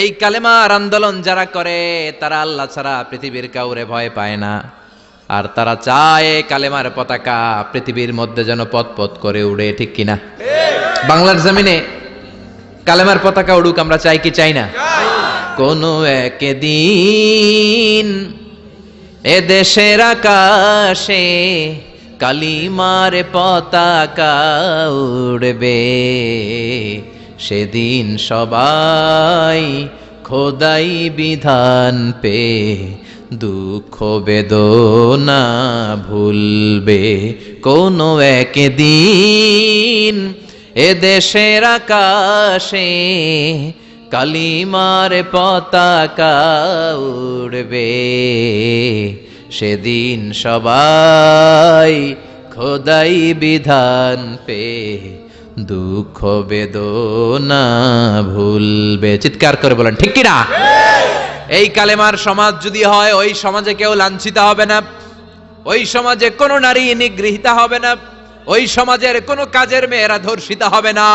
এই কালেমার আন্দোলন যারা করে তারা আল্লাহ ছাড়া পৃথিবীর কাউরে ভয় পায় না, আর তারা চায় কালেমার পতাকা পৃথিবীর মধ্যে যেন পথ পথ করে উড়ে, ঠিক কিনা? বাংলার জমিনে কালেমার পতাকা উড়ুক, আমরা চাই কি চাই না? কোনো একদিন এ দেশের আকাশে কালিমার পতাকা উড়বে, সেদিন সবাই খোদাই বিধান পে দুঃখ বেদনা ভুলবে। কোনো একদিন এ দেশের আকাশে কালিমার পতাকা উড়বে, সেদিন সবাই খোদাই বিধান পে দুঃখ বেদনা ভুলবে। চিৎকার করে বলেন ঠিক কিনা? এই কালেমার সমাজ যদি হয়, ওই সমাজে কেউ লাঞ্ছিত হবে না, ওই সমাজে কোনো নারী নিগৃহীত হবে না, ওই সমাজের কোনো কাজের মেয়েরা ধর্ষিত হবে না,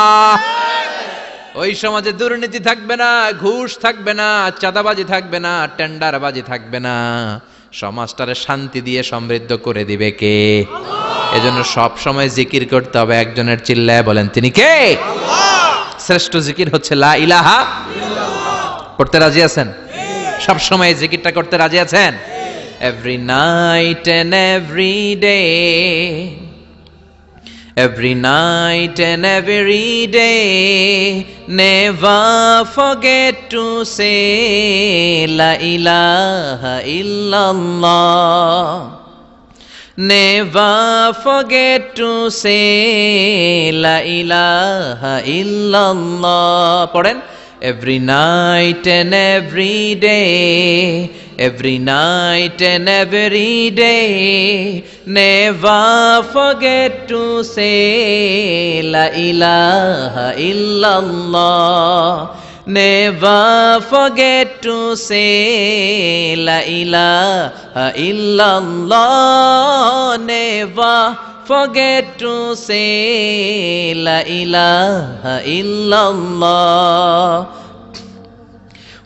ওই সমাজে দুর্নীতি থাকবে না, ঘুষ থাকবে না, চাঁদাবাজি থাকবে না, টেন্ডারবাজি থাকবে না। সমাজটারে শান্তি দিয়ে সমৃদ্ধ করে দিবে কে? এজন্য সব সময় জিকির করতে হবে একজনের, চিল্লায় বলেন তিনি কে? শ্রেষ্ঠ জিকির হচ্ছে লা ইলাহা ইল্লাল্লাহ। পড়তে রাজি আছেন? সব সময় জিকিরটা করতে রাজি আছেন? Every night and every day, every night and every day, never forget to say la ilaha illallah, never forget to say la ilaha illallah. পড়েন, every night and every day, every night and every day, never forget to say la ilaha illallah, never forget to say la ilaha illallah, never forget to say la ilaha illallah.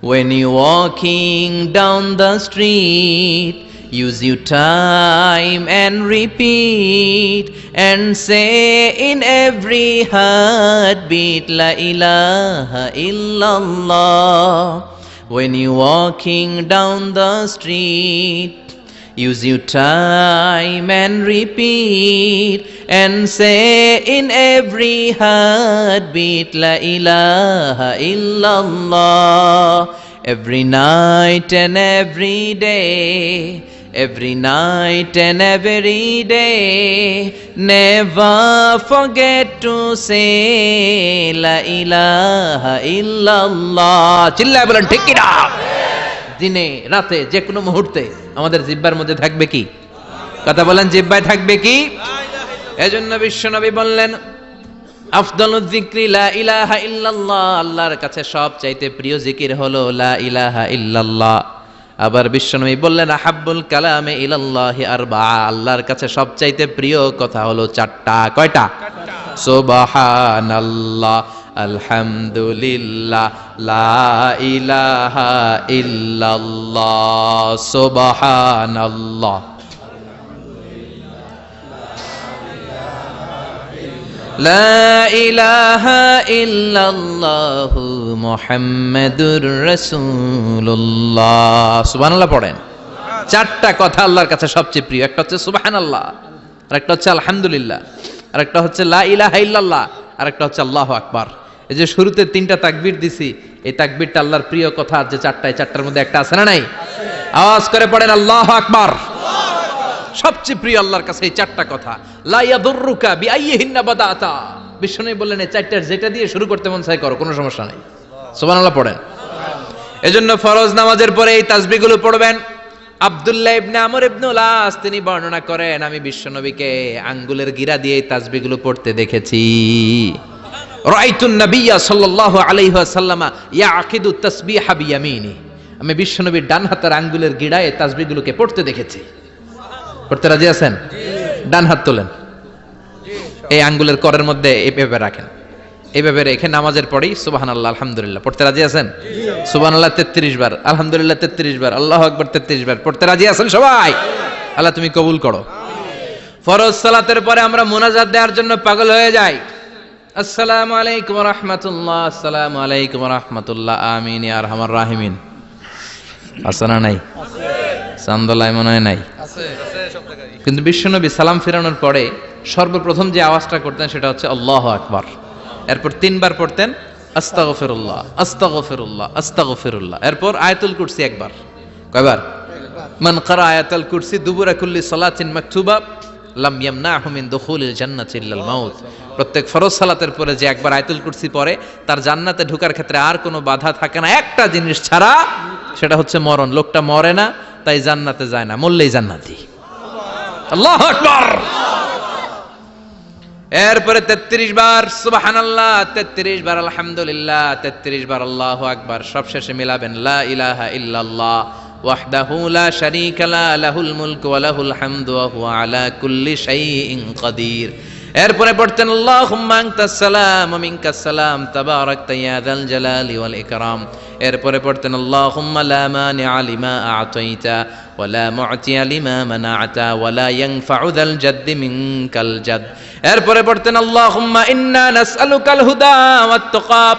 When you're walking down the street, use your time and repeat and say in every heartbeat la ilaha illallah. When you're walking down the street, use your time and repeat and say in every heartbeat la ilaha illallah. Every night and every day, every night and every day, never forget to say la ilaha illallah. চিল্লায় বলেন ঠিক কিনা? দিনে রাতে যে কোনো মুহূর্তে আমাদের জিহ্বার মধ্যে থাকবে কি? কথা বলেন, জিহ্বায় থাকবে কি? এজন্য বিশ্বনবী বললেন, আফদালুয যিকরি লা ইলাহা ইল্লাল্লাহ, আল্লাহর কাছে সবচাইতে প্রিয় জিকির হলো লা ইলাহা ইল্লাল্লাহ। আবার বিশ্বনবী বললেন, আহাব্বুল কালামে ইলাল্লাহি আরবাআ, আল্লাহর কাছে সবচাইতে প্রিয় কথা হলো চারটা। কয়টা? সুবহানাল্লাহ, আলহামদুলিল্লাহ, লা ইলাহা ইল্লাল্লাহ, সুবহানাল্লাহ। লা ইলাহা ইল্লাল্লাহু মুহাম্মাদুর রাসূলুল্লাহ। সুবহানাল্লাহ পড়েন। চারটা কথা আল্লাহর কাছে সবচেয়ে প্রিয়। একটা হচ্ছে সুবহানাল্লাহ, আরেকটা হচ্ছে আলহামদুলিল্লাহ, আরেকটা হচ্ছে লা ইলাহা ইল্লাল্লাহ, আরেকটা হচ্ছে আল্লাহু আকবার। এই যে শুরুতে তিনটা তাকবীর দিছি, এই তাকবীরটা আল্লাহর প্রিয় কথা যে চারটায়, চারটার মধ্যে একটা আছে না নাই? আওয়াজ করে পড়েন আল্লাহু আকবার। সবচেয়ে প্রিয় আল্লাহর কাছে এই চারটা কথা। লা ইয়াদুররুকা বিআইয়িহিন্না বাদাতা, বিষ্ণু বললেন এই চারটার যেটা দিয়ে শুরু করতে মন চায় করো, কোনো সমস্যা নাই। সুবহানাল্লাহ পড়েন। এজন্য ফরজ নামাজের পরে এই তাসবিহগুলো পড়বেন। আব্দুল্লাহ ইবনে আমর ইবনে আস তিনি বর্ণনা করেন, আমি বিশ্বনবীকে আঙ্গুলের গিরা দিয়ে এই তাসবিহগুলো পড়তে দেখেছি। রাআইতুন নাবিয়্যা সাল্লাল্লাহু আলাইহি ওয়াসাল্লাম ইয়াকিদু তাসবিহা বিয়ামিনি, আমি বিশ্বনবীর ডান হাতের আঙ্গুলের গিরায় এই তাসবিহগুলোকে পড়তে দেখেছি। পড়তে রাজি আছেন? ডান হাত তোলেন, এই আঙ্গুলের করের মধ্যে এভাবে রাখেন, এইভাবে রেখে নামাজের পরেই সুবহানাল্লাহ আলহামদুলিল্লাহ পড়তে রাজি আছেন? সুবহানাল্লাহ 33 বার, আলহামদুলিল্লাহ 33 বার, আল্লাহু আকবার 33 বার পড়তে রাজি আছেন সবাই? আল্লাহ তুমি কবুল করো। ফরজ সালাতের পরে আমরা মুনাজাত দেওয়ার জন্য পাগল হয়ে যাই। আসসালামু আলাইকুম ওয়া রাহমাতুল্লাহ, আসসালামু আলাইকুম ওয়া রাহমাতুল্লাহ, আমিন ইয়া আরহামার রাহিমিন। আছে না নাই? চান্দলায় মনে হয় নাই। কিন্তু বিশ্বনবী সালাম ফেরানোর পরে সর্বপ্রথম যে আওয়াজটা করতেন সেটা হচ্ছে আল্লাহু আকবার। এরপর 3 বার পড়তেন আস্তাগফিরুল্লাহ আস্তাগফিরুল্লাহ আস্তাগফিরুল্লাহ। এরপর আয়াতুল কুরসি একবার। কয়বার? মান ক্বারা আয়াতুল কুরসি দুবুরা কুল্লি সালাতিন মাকতুবা লাম ইয়ামনাহু মিন দুখুলিল জান্নাতি ইল্লাল মাউত। প্রত্যেক ফরজ সালাতের পরে যে একবার আয়াতুল কুরসি পড়ে তার জান্নাতে ঢোকার ক্ষেত্রে আর কোনো বাধা থাকে না, একটা জিনিস ছাড়া, সেটা হচ্ছে মরণ। লোকটা মরে না তাই জান্নাতে যায় না, মরলেই জান্নাতি। আল্লাহু আকবার। এরপরে 33 বার সুবহানাল্লাহ, 33 বার আলহামদুলিল্লাহ, 33 বার আল্লাহু আকবার। সবশেষে মিলাবেন লা ইলাহা ইল্লাল্লাহ ওয়াহদাহু লা শারীকা লা লাহুল মুলকু ওয়া লাহুল হামদু ওয়া হুয়া আলা কুল্লি শাইইন কাদির। এরপরে পড়তেন আল্লাহুম্মা আনতাস সালাম ওয়া মিনকাস সালাম তাবারাকতা ইয়া যাল জালালি ওয়াল ইকরাম। এরপরে পড়তেন আল্লাহুম্মা লা মানিআ লিমা আ'তাইতা ওয়া লা মু'তিয়া লিমা মানা'তা ওয়া লা ইয়ানফা'ু যাল জাদ্দি মিনকাল জাদ। এরপরে পড়তেন আল্লাহুম্মা ইন্না নাসআলুকাল হুদা ওয়াত তুকা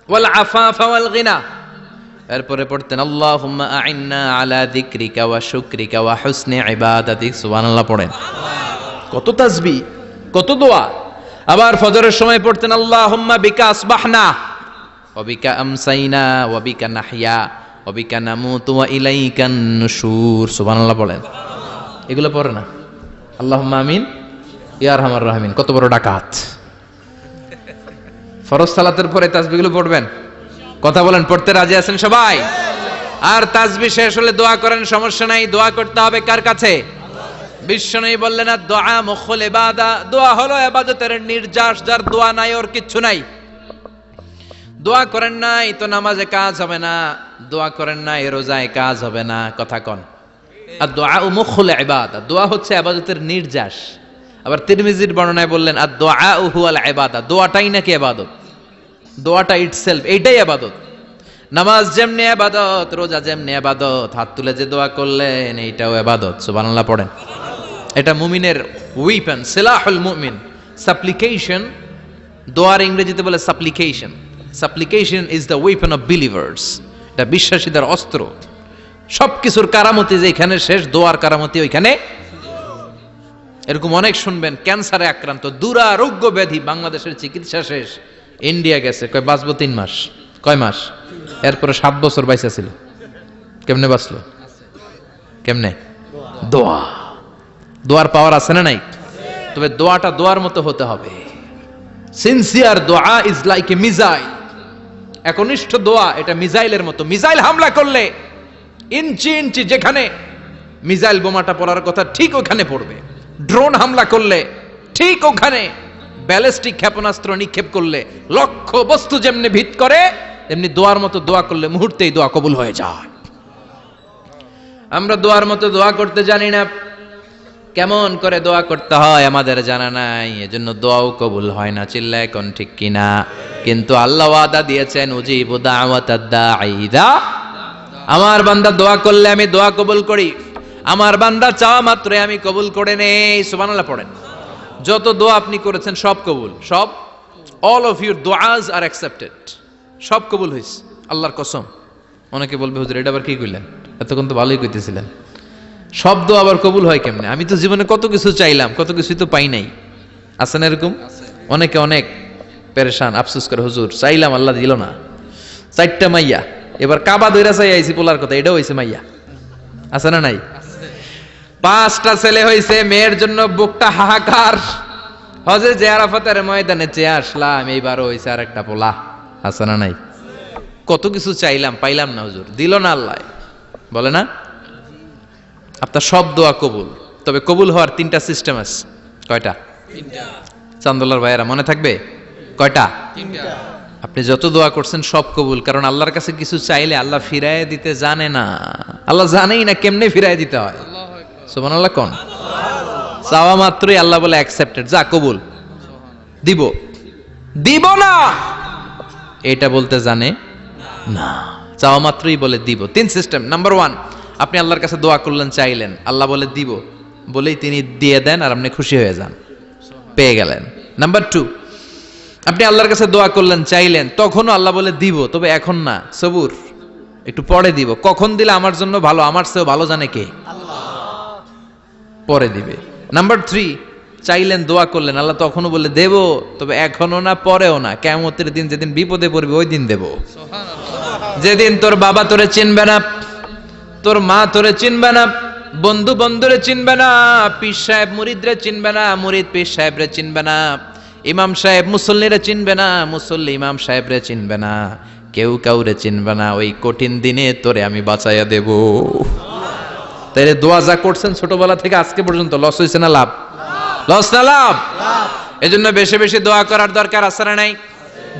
ওয়াল আফাফা ওয়াল গিনা। এরপরে পড়তেন আল্লাহুম্মা আ'ইন্না আলা যিকরিকা ওয়া শুকরিকা ওয়া হুসনি ইবাদাতিক। সুবহানাল্লাহ পড়েন। কত তাসবিহ, কত দোয়া। আবার ফজরের সময় পড়তেন আল্লাহুম্মা বিকা আসবাহনা ওয়া বিকা আমসাইনা ওয়া বিকা নাহইয়া ওয়া বিকা নামুতু ওয়া ইলাইকান নুশুর। সুবহানাল্লাহ পড়েন। এগুলো পড়ে না? আল্লাহুম্মা আমিন ইয়া আরহামার রাহিমিন। কত বড় ডাকাত! ফরজ সালাতের পরে তাসবিহগুলো পড়বেন? কথা বলেন, পড়তে রাজি আছেন সবাই? আর তাসবিহ শেষ হলে দোয়া করেন, সমস্যা নাই। দোয়া করতে হবে কার কাছে? বিশ্বনবী বললেন না দোয়া মুখুল ইবাদা, দোয়া হলো ইবাদতের নির্যাস। যার দোয়া নাই ওর কিচ্ছু নাই। দোয়া করেন নাই তো নামাজে কাজ হবে না, দোয়া করেন নাই রোজায় কাজ হবে না। কথা কন। আর দোয়া মুখুল ইবাদা, দোয়া হচ্ছে ইবাদতের নির্যাস। আবার তিরমিজির বর্ণনায় বললেন আর দোয়া হুয়াল ইবাদা, দোয়াটাই নাকি ইবাদত। দোয়াটা ইটসেলফ এইটাই ইবাদত। নামাজ যেমনি ইবাদত, রোজা যেমনি ইবাদত, হাত তুলে যে দোয়া করলেন এইটাও ইবাদত। সুবহানাল্লাহ পড়েন। এটা মুমিনের ওয়েপন, সিলাহুল মুমিন। সাপ্লিকেশন, দোয়ার ইংরেজিতে বলে সাপ্লিকেশন। সাপ্লিকেশন is the weapon of believers. এটা বিশ্বাসীদের অস্ত্র। সবকিছুর কারামতি যেখানে শেষ, দোয়ার কারামতি ওইখানে। এরকম অনেক শুনবেন ক্যান্সারে আক্রান্ত, দুরারোগ্য ব্যাধি, বাংলাদেশের চিকিৎসা শেষ, ইন্ডিয়া গেছে, কয় বাঁচবো 3 মাস। কয় মাস? এরপরে 7 বছর বাইসা ছিল। কেমনে বাঁচলো? কেমনে? দোয়া। দোয়ার পাওয়ার আছে না নাই? তবে দোয়াটা দোয়ার মতো হতে হবে। সিনসিয়ার দোয়া ইজ লাইক এ মিসাইল। একনিষ্ঠ দোয়া এটা মিসাইলের মতো। মিসাইল হামলা করলে ইঞ্চি ইঞ্চি যেখানে মিসাইল বোমাটা পড়ার কথা ঠিক ওখানে পড়বে। ড্রোন হামলা করলে ঠিক ওখানে, ব্যালিস্টিক ক্ষেপণাস্ত্র নিক্ষেপ করলে লক্ষ্য বস্তু যেমনি ভিত করে, তেমনি দোয়ার মতো দোয়া করলে মুহূর্তেই দোয়া কবুল হয়ে যায়। আমরা দোয়ার মতো দোয়া করতে জানি না। কেমন করে দোয়া করতে হয় আমাদের জানা নাই, এজন্য দোয়াও কবুল হয় না। চিল্লায় কোন ঠিক কিনা? কিন্তু আল্লাহ ওয়াদা দিয়েছেন উজিবু দাওয়াতাদ দাঈ ইযা, আমার বান্দা দোয়া করলে আমি দোয়া কবুল করি। আমার বান্দা চাওয়া মাত্রই আমি কবুল করে নেই। সুবহানাল্লাহ পড়েন। যত দোয়া আপনি করেছেন সব কবুল, সব। অল অফ ইউর দোয়াজ আর অ্যাকসেপ্টেড। সব কবুল হইছে আল্লাহর কসম। অনেকে বলবে হুজুর এটা আবার কি কইলেন, এতক্ষণ তো ভালোই কইতেছিলেন। সব দোয়া আবার কবুল হয় কেমনে? আমি তো জীবনে কত কিছু চাইলাম, কত কিছুই তো পাই নাই। আছে না এরকম? অনেকে অনেক পেরেশান, আফসোস করে হুজুর চাইলাম আল্লাহ দিল না। 4টা মাইয়া, এবার কাবা দইরা চাই আইছি পোলার কথা, এটাও হইছে মাইয়া। আছে না নাই? 5টা ছেলে হইছে, মেয়ের জন্য বুকটা হাহাকার। হজে যে আরাফাতের ময়দানে চেয়ে আসলাম, এইবারও হইছে আর একটা পোলা। আছে না নাই? কত কিছু চাইলাম, পাইলাম না হুজুর, দিল না আল্লাহ। বলে না আপনার সব দোয়া কবুল। তবে কবুল হওয়ার 3টা সিস্টেম আছে। কয়টা? 3টা। চান্দোলার ভাইয়েরা মনে থাকবে? কয়টা? 3টা। আপনি যত দোয়া করছেন সব কবুল, কারণ আল্লাহর কাছে কিছু চাইলে আল্লাহ ফিরায় দিতে জানে না। আল্লাহ জানেই না কেমনে ফিরায় দিতে হয়। সুবহানাল্লাহ কোন? চাওয়া মাত্রই আল্লাহ বলে অ্যাকসেপ্টেড, যা কবুল, দিব। দিব না এটা বলতে জানে না, চাওয়া মাত্রই বলে দিব। তিন সিস্টেম। নাম্বার ওয়ান, আপনি আল্লাহর কাছে দোয়া করলেন, চাইলেন, আল্লাহ বলে দিব, বলেই তিনি দিয়ে দেন আর আপনি খুশি হয়ে যান, পেয়ে গেলেন। নাম্বার টু, আপনি আল্লাহর কাছে দোয়া করলেন, চাইলেন, তখনও আল্লাহ বলে দিব, তবে এখন না, সবুর, একটু পরে দিব। কখন দিলে আমার জন্য ভালো, আমার চেয়েও ভালো জানে কে? পরে দিবে। নাম্বার থ্রি, চাইলেন, দোয়া করলেন, আল্লাহ তখনও বলে দেব, তবে এখনো না, পরেও না, কিয়ামতের দিন যেদিন বিপদে পড়বে ওই দিন দেব। যেদিন তোর বাবা তোরে চিনবে না, তোর মা তোরে চিনবে না, বন্ধু বন্ধুরে চিনবে না, পীর সাহেব মুরিদরে চিনবে না, মুরিদ পীর সাহেবরে চিনবে না, ইমাম সাহেব মুসল্লিরে চিনবে না, মুসল্লি ইমাম সাহেবরে চিনবে না, কেউ কাউরে চিনবে না, ওই কঠিন দিনে তোরে আমি বাঁচাইয়া দেব। তাইলে দোয়া যা করছেন ছোটবেলা থেকে আজকে পর্যন্ত লস হয়েছে না লাভ? লস না লাভ? এজন্য বেশি বেশি দোয়া করার দরকার আছে না নাই?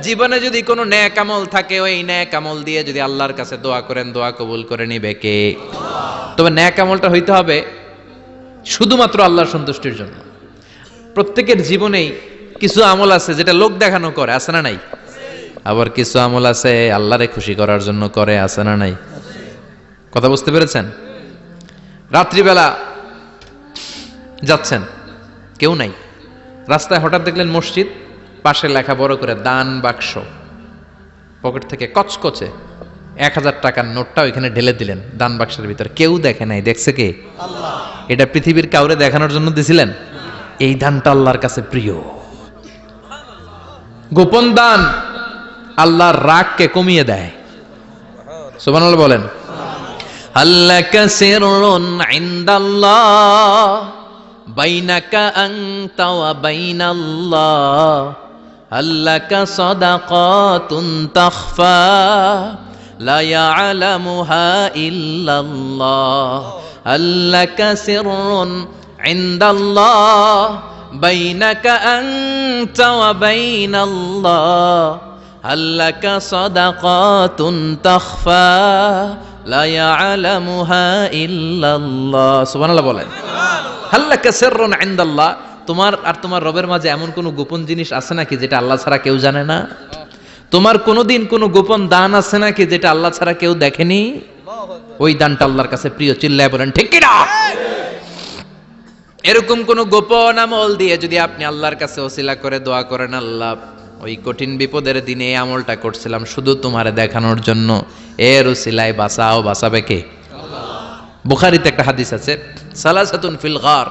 জীবনে যদি কোনো নেক আমল থাকে, ওই নেক আমল দিয়ে যদি আল্লাহর কাছে দোয়া করেন, দোয়া কবুল করে নিবে কে? তবে নেক আমলটা হইতে হবে শুধুমাত্র আল্লাহর সন্তুষ্টির জন্য। প্রত্যেকের জীবনেই কিছু আমল আছে যেটা লোক দেখানো করে, আছে না নাই? আবার কিছু আমল আছে আল্লাহরে খুশি করার জন্য করে, আছে না নাই? কথা বুঝতে পেরেছেন? রাত্রিবেলা যাচ্ছেন, কেউ নাই, রাস্তায় হঠাৎ দেখলেন মসজিদ, পাশে লেখা বড় করে দান বাক্স, পকেট থেকে কচকচে 1000 টাকার নোটটা ওইখানে ঢেলে দিলেন দান বাক্সের ভিতরে। কেউ দেখে নাই, দেখছে কে? আল্লাহ। এটা পৃথিবীর কাউরে দেখানোর জন্য দিছিলেন? এই দানটা আল্লাহর কাছে প্রিয়। গোপন দান আল্লাহর রাগকে কমিয়ে দেয়। সুবহানাল্লাহ বলেন। আল্লাকা সিররুন ইনদাল্লাহ বাইনাকা আনতা ওয়া বাইনাল্লাহ, আল্লাকা সাদাকাতুন তাখফা লা ইয়ালামুহা ইল্লাল্লাহ, আল্লাকা সিররুন ইনদাল্লাহ বাইনাকা আনতা ওয়া বাইনাল্লাহ, আল্লাকা সাদাকাতুন তাখফা লা ইয়ালামুহা ইল্লাল্লাহ। সুবহানাল্লাহ বলেন। আল্লাকা সিররুন ইনদাল্লাহ, তোমার আর তোমার রবের মাঝে এমন কোন গোপন জিনিস আছে নাকি যেটা আল্লাহ ছাড়া কেউ জানে না? তোমার কোনোদিন কোনো গোপন দান আছে নাকি যেটা আল্লাহ ছাড়া কেউ দেখেনি? ওই দানটা আল্লাহর কাছে প্রিয়। চিল্লায় বলেন ঠিক কি না? এরকম কোন গোপন আমল দিয়ে যদি আপনি আল্লাহর কাছে ওসিলা করে দোয়া করেন, আল্লাহ ওই কঠিন বিপদের দিনে এই আমলটা করছিলাম শুধু তোমারে দেখানোর জন্য, এর ওসিলায় বাঁচাও, বাঁচাবে কে? বুখারীতে একটা হাদিস আছে, সালাসাতুন ফিল গার,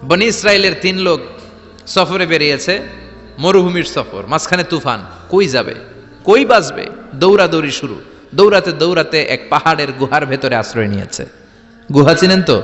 বনি ইসরাইলের 3 লোক সফরে বেরিয়েছে, মরুভূমির সফর, মাঝখানে তুফান, কই যাবে, কই বাঁচবে, দৌড়াদৌড়ি শুরু, দৌড়াতে দৌড়াতে এক পাহাড়ের গুহার ভেতরে আশ্রয় নিয়েছে। গুহা চিনেন তো?